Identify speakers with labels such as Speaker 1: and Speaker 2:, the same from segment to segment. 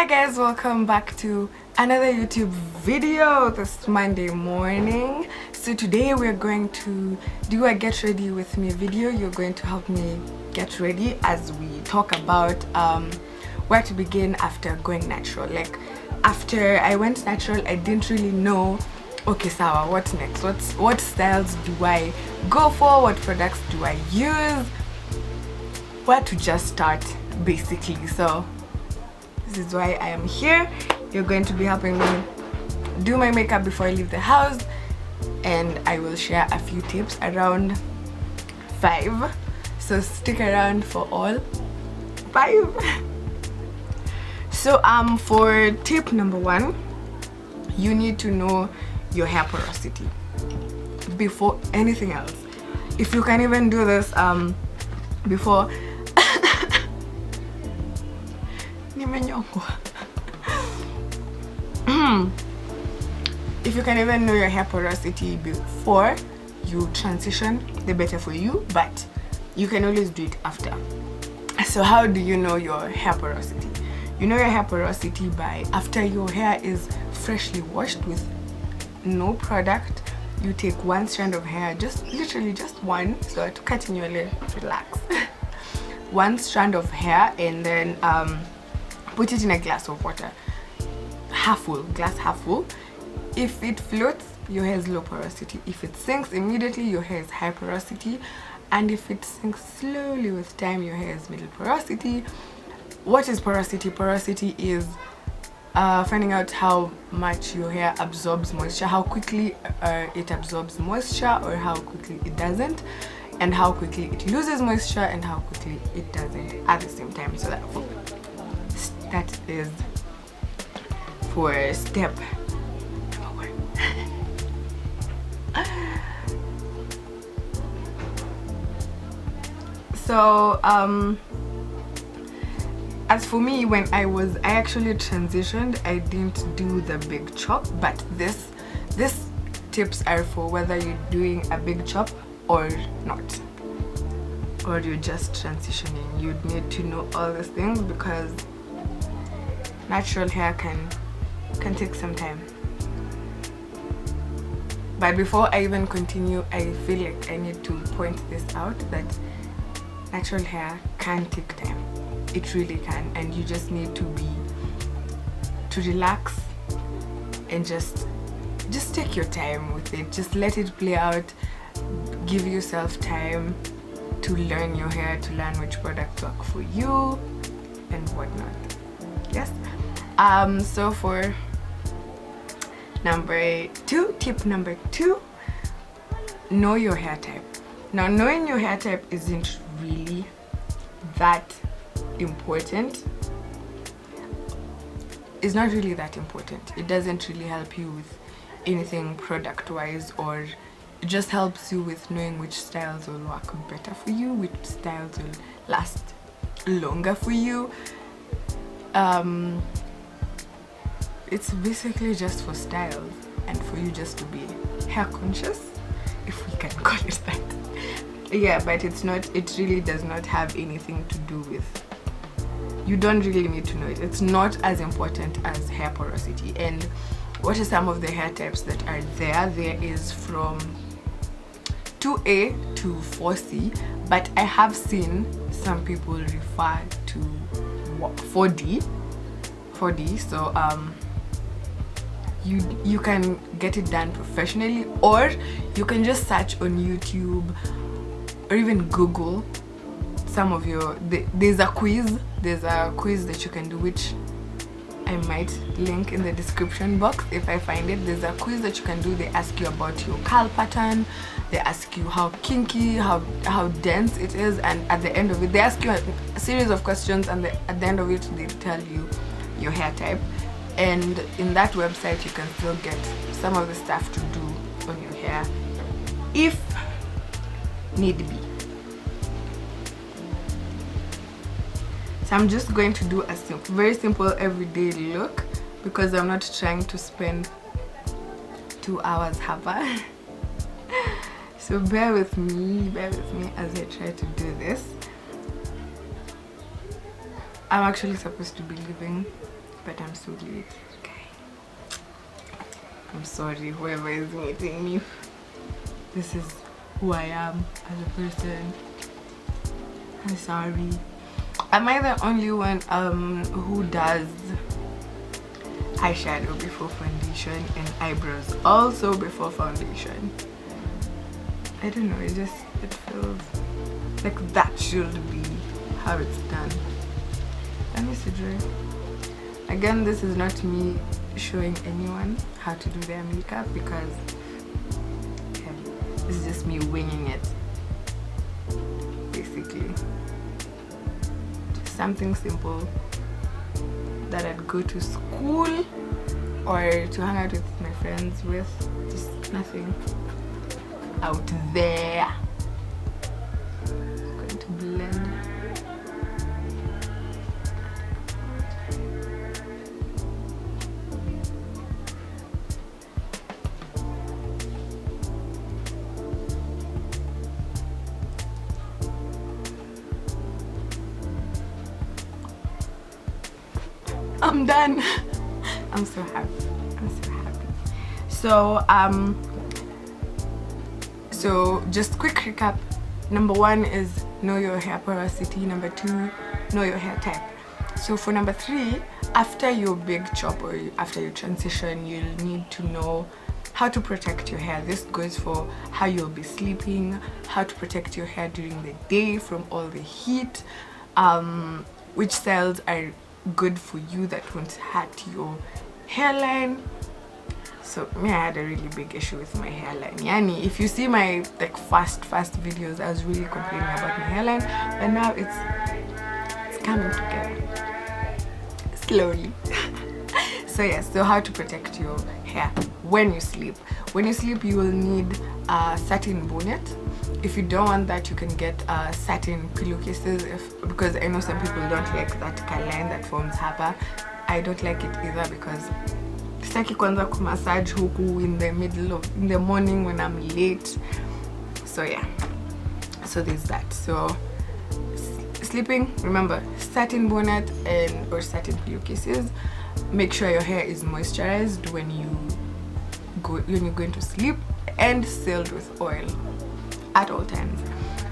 Speaker 1: Hi guys, welcome back to another YouTube video this Monday morning. So today we're going to do a get ready with me video. You're going to help me get ready as we talk about where to begin after going natural. Like after I went natural, I didn't really know, okay, Sawa, what's next? What styles do I go for? What products do I use? Where to just start basically. So this is why I am here. You're going to be helping me do my makeup before I leave the house, and I will share a few tips, around 5. So stick around for all 5. So for tip number 1, you need to know your hair porosity before anything else. If you can even do this before if you can even know your hair porosity before you transition, the better for you, but you can always do it after. So how do you know your hair porosity? You know your hair porosity by after your hair is freshly washed with no product. You take one strand of hair, just literally just one, so to cut in your leg, relax. One strand of hair, and then put it in a glass of water, half full, glass half full. If it floats, your hair is low porosity. If it sinks immediately, your hair is high porosity. And if it sinks slowly with time, your hair is middle porosity. What is porosity? Porosity is finding out how much your hair absorbs moisture, how quickly it absorbs moisture, or how quickly it doesn't, and how quickly it loses moisture, and how quickly it doesn't at the same time. So that is for step number 1. So as for me, when I actually transitioned, I didn't do the big chop, but this tips are for whether you're doing a big chop or not, or you're just transitioning. You'd need to know all these things because natural hair can take some time. But before I even continue, I feel like I need to point this out, that natural hair can take time. It really can, and you just need to relax and just take your time with it. Just let it play out. Give yourself time to learn your hair, to learn which products work for you and whatnot. Yes. So for tip number 2, know your hair type. Now, knowing your hair type isn't really that important. It's not really that important. It doesn't really help you with anything product wise, or it just helps you with knowing which styles will work better for you, which styles will last longer for you. It's basically just for styles and for you just to be hair conscious, if we can call it that. Yeah, but it's not, it really does not have anything to do with, you don't really need to know it. It's not as important as hair porosity. And what are some of the hair types that are there? There is from 2A to 4C, but I have seen some people refer to 4D. So you can get it done professionally, or you can just search on YouTube or even Google some of your there's a quiz that you can do, which I might link in the description box if I find it. There's a quiz that you can do. They ask you about your curl pattern, they ask you how kinky, how dense it is, and at the end of it they ask you a series of questions, and at the end of it they tell you your hair type. And in that website you can still get some of the stuff to do on your hair if need be. So I'm just going to do a very simple everyday look, because I'm not trying to spend 2 hours hapa. So bear with me as I try to do this. I'm actually supposed to be leaving but I'm so late. Okay. I'm sorry, whoever is meeting me. This is who I am as a person. I'm sorry. Am I the only one who does eyeshadow before foundation and eyebrows also before foundation? I don't know, it feels like that should be how it's done. Let me see, Dre. Again, this is not me showing anyone how to do their makeup, because this is just me winging it, basically. Just something simple that I'd go to school or to hang out with my friends with. Just nothing out there. I'm going to blend. I'm done. I'm so happy. I'm so happy. So just quick recap. Number 1 is know your hair porosity. Number 2, know your hair type. So for number 3, after your big chop or after your transition, you'll need to know how to protect your hair. This goes for how you'll be sleeping, how to protect your hair during the day from all the heat, which styles are good for you that won't hurt your hairline. So me, I had a really big issue with my hairline. Yani, if you see my like fast videos, I was really complaining about my hairline, but now it's coming together slowly. So yes, so how to protect your hair when you sleep. When you sleep, you will need a satin bonnet. If you don't want that, you can get satin pillowcases, because I know some people don't like that line that forms hapa. I don't like it either, because sitaki kwanza kumassage huku in the morning when I'm late. So yeah, so there's that. So sleeping, remember, satin bonnet or satin pillowcases. Make sure your hair is moisturized when you're going to sleep, and sealed with oil at all times.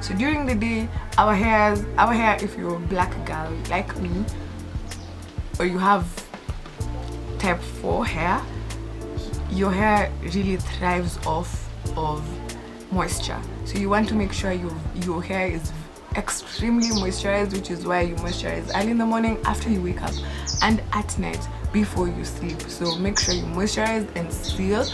Speaker 1: So during the day, our hair, if you're a black girl like me, or you have type 4 hair, your hair really thrives off of moisture. So you want to make sure your hair is extremely moisturized, which is why you moisturize early in the morning after you wake up, and at night before you sleep. So make sure you moisturize and seal.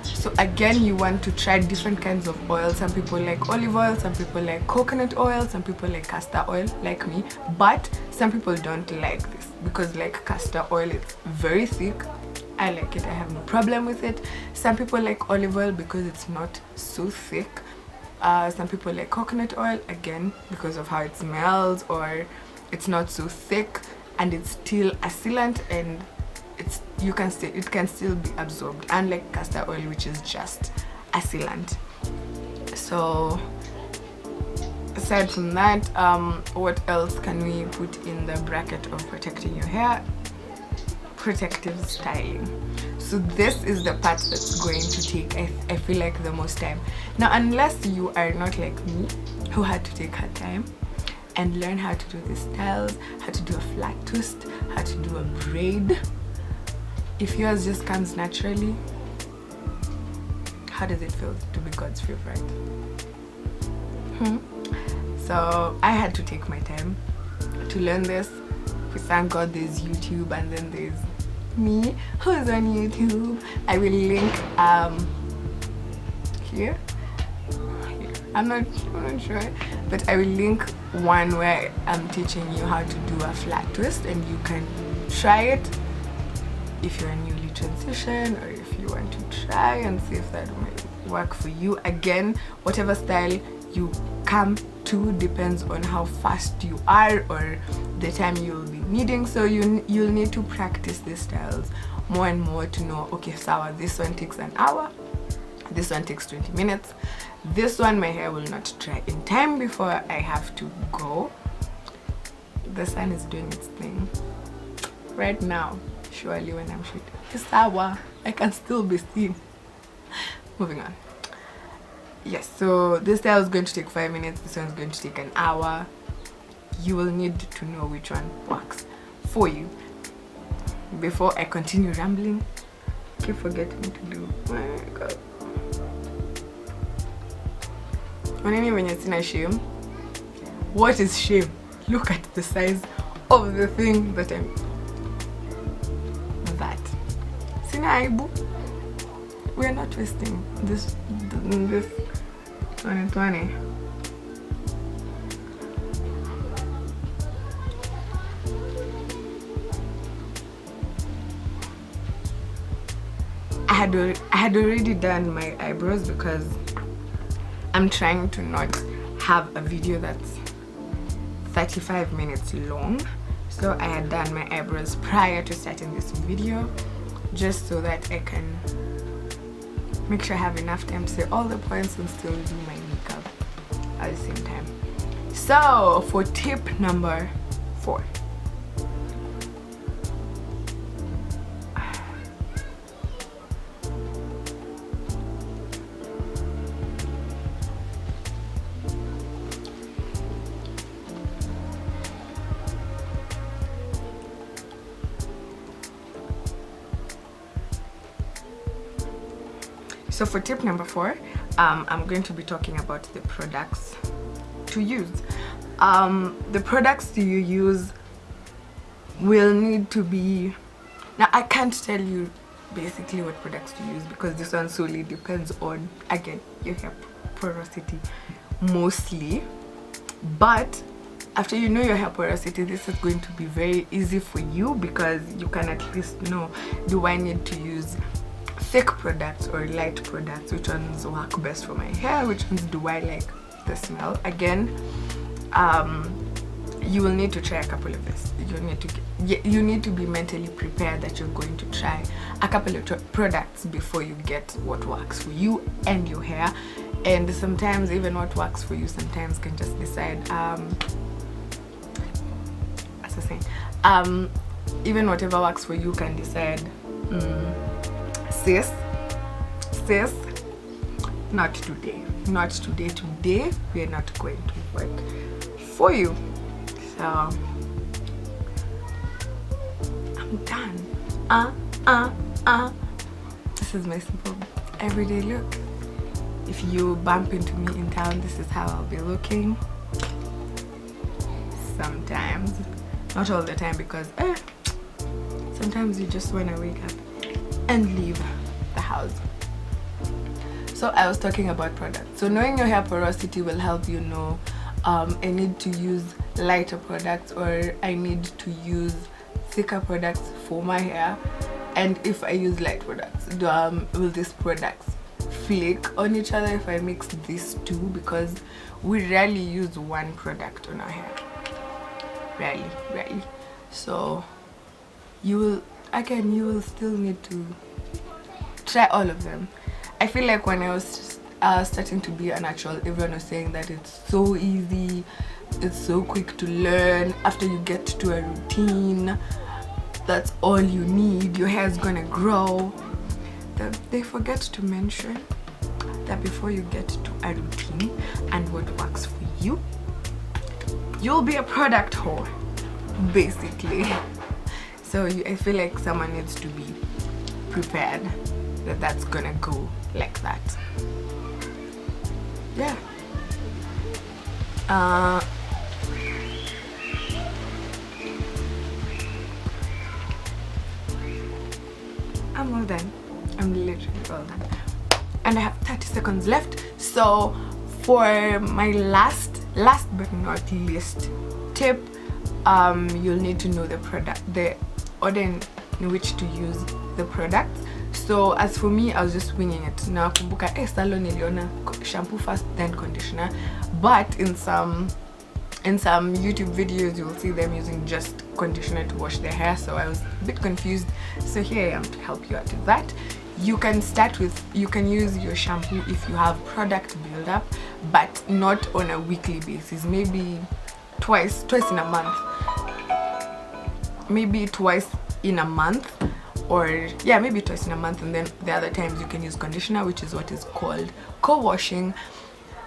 Speaker 1: So again, you want to try different kinds of oil. Some people like olive oil, some people like coconut oil, some people like castor oil, like me. But some people don't like this, because like castor oil, it's very thick. I like it, I have no problem with it. Some people like olive oil because it's not so thick. Some people like coconut oil, again, because of how it smells, or it's not so thick and it's still a sealant, and it can still be absorbed, unlike castor oil, which is just a sealant. So aside from that, what else can we put in the bracket of protecting your hair? Protective styling. So this is the part that's going to take, I feel like, the most time. Now, unless you are not like me, who had to take her time and learn how to do the styles, how to do a flat twist, how to do a braid. If yours just comes naturally, how does it feel to be God's favorite? So I had to take my time to learn this. We thank God there's YouTube, and then there's me who's on YouTube. I will link here. I'm not sure, but I will link one where I'm teaching you how to do a flat twist, and you can try it if you're newly transitioned, or if you want to try and see if that might work for you. Again, whatever style you come to depends on how fast you are or the time you'll be needing. So you'll need to practice these styles more and more to know, okay, sawa, this one takes an hour, this one takes 20 minutes, this one my hair will not dry in time before I have to go. The sun is doing its thing right now. surely when I'm shooting. It's hour, I can still be seen. Moving on. Yes, so this style is going to take 5 minutes, this one's going to take an hour. You will need to know which one works for you. Before I continue rambling, I keep forgetting to do, oh my god. When you're seeing a shame, what is shame? Look at the size of the thing that I'm. That. Sinaibu. We are not wasting this 2020. I had already done my eyebrows because I'm trying to not have a video that's 35 minutes long. So I had done my eyebrows prior to starting this video, just so that I can make sure I have enough time to say all the points and still do my makeup at the same time. So for tip number 4, so for tip number 4, I'm going to be talking about the products to use. The products you use will need to be, now I can't tell you basically what products to use because this one solely depends on, again, your hair porosity mostly. But after you know your hair porosity, this is going to be very easy for you because you can at least know, do I need to use thick products or light products? Which ones work best for my hair? Which ones do I like the smell? Again, you will need to try a couple of this. You need to be mentally prepared that you're going to try a couple of products before you get what works for you and your hair. And sometimes even what works for you sometimes can just decide, as I was saying, even whatever works for you can decide, sis, not today, we're not going to work for you. So I'm done. This is my simple everyday look. If you bump into me in town, this is how I'll be looking. Sometimes, not all the time, because sometimes you just want to wake up and leave the house. So I was talking about products. So knowing your hair porosity will help you know, I need to use lighter products or I need to use thicker products for my hair. And if I use light products, will these products flake on each other if I mix these two? Because we rarely use one product on our hair. Rarely. So you will still need to try all of them. I feel like when I was starting to be a natural, everyone was saying that it's so easy, it's so quick to learn. After you get to a routine, that's all you need, your hair is gonna grow. They forget to mention that before you get to a routine and what works for you, you'll be a product whore, basically. So I feel like someone needs to be prepared that that's gonna go like that. Yeah. I'm all done. I'm literally all done. And I have 30 seconds left. So for my last but not least tip, you'll need to know the order in which to use the product. So as for me, I was just winging it. Now kumbuka salon niliona shampoo first then conditioner, but in some YouTube videos you'll see them using just conditioner to wash their hair, so I was a bit confused. So here I am to help you out with that. You can use your shampoo if you have product buildup, but not on a weekly basis. Maybe twice in a month. Maybe twice in a month. or yeah, maybe twice in a month, and then the other times you can use conditioner, which is what is called co-washing.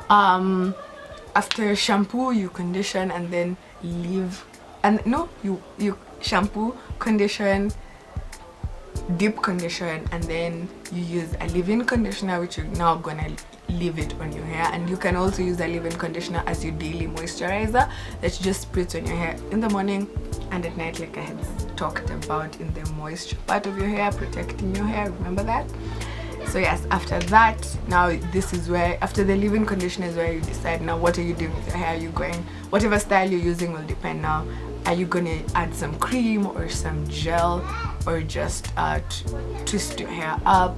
Speaker 1: After shampoo, you condition and then leave, and no, you shampoo, condition, deep condition, and then you use a leave-in conditioner, which you're now gonna leave it on your hair. And you can also use a leave-in conditioner as your daily moisturizer that you just spritz on your hair in the morning and at night, like I had talked about in the moisture part of your hair, protecting your hair. Remember that? So yes, after that, now this is where, after the leave-in conditioner is where you decide now what are you doing with your hair. Are you going, whatever style you're using will depend now. Are you gonna add some cream or some gel, or just twist your hair up?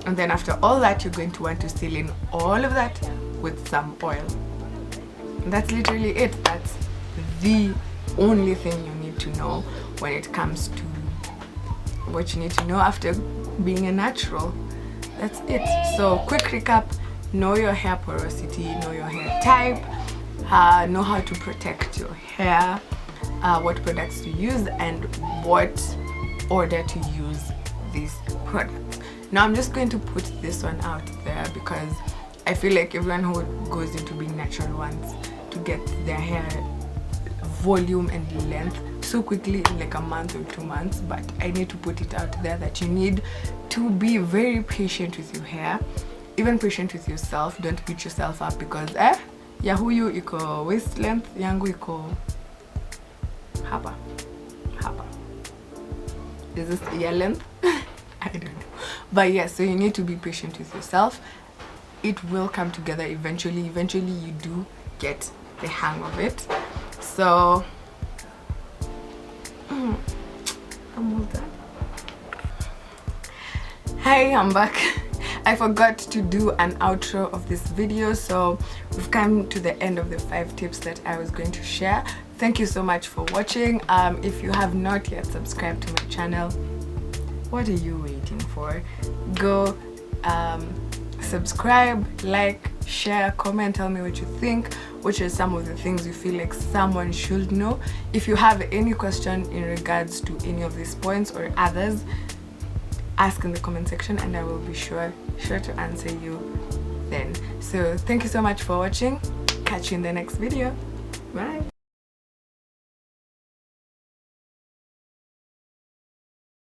Speaker 1: And then after all that, you're going to want to seal in all of that with some oil. And that's literally it. That's the only thing you need to know when it comes to what you need to know after being a natural. That's it. So quick recap: know your hair porosity, know your hair type, know how to protect your hair, what products to use, and what order to use these products. Now I'm just going to put this one out there because I feel like everyone who goes into being natural wants to get their hair volume and length so quickly in like a month or 2 months, but I need to put it out there that you need to be very patient with your hair, even patient with yourself. Don't beat yourself up because ya huyu iko waist length, yangu iko hapa. Is this ear length? I don't know. But yeah, so you need to be patient with yourself. It will come together eventually. Eventually you do get the hang of it. So I'm all done. Hi, I'm back. I forgot to do an outro of this video, so we've come to the end of the 5 tips that I was going to share. Thank you so much for watching. If you have not yet subscribed to my channel, what are you waiting for? Go subscribe, like, share, comment, tell me what you think, which are some of the things you feel like someone should know. If you have any question in regards to any of these points or others, ask in the comment section and I will be sure to answer you then. So thank you so much for watching. Catch you in the next video. Bye.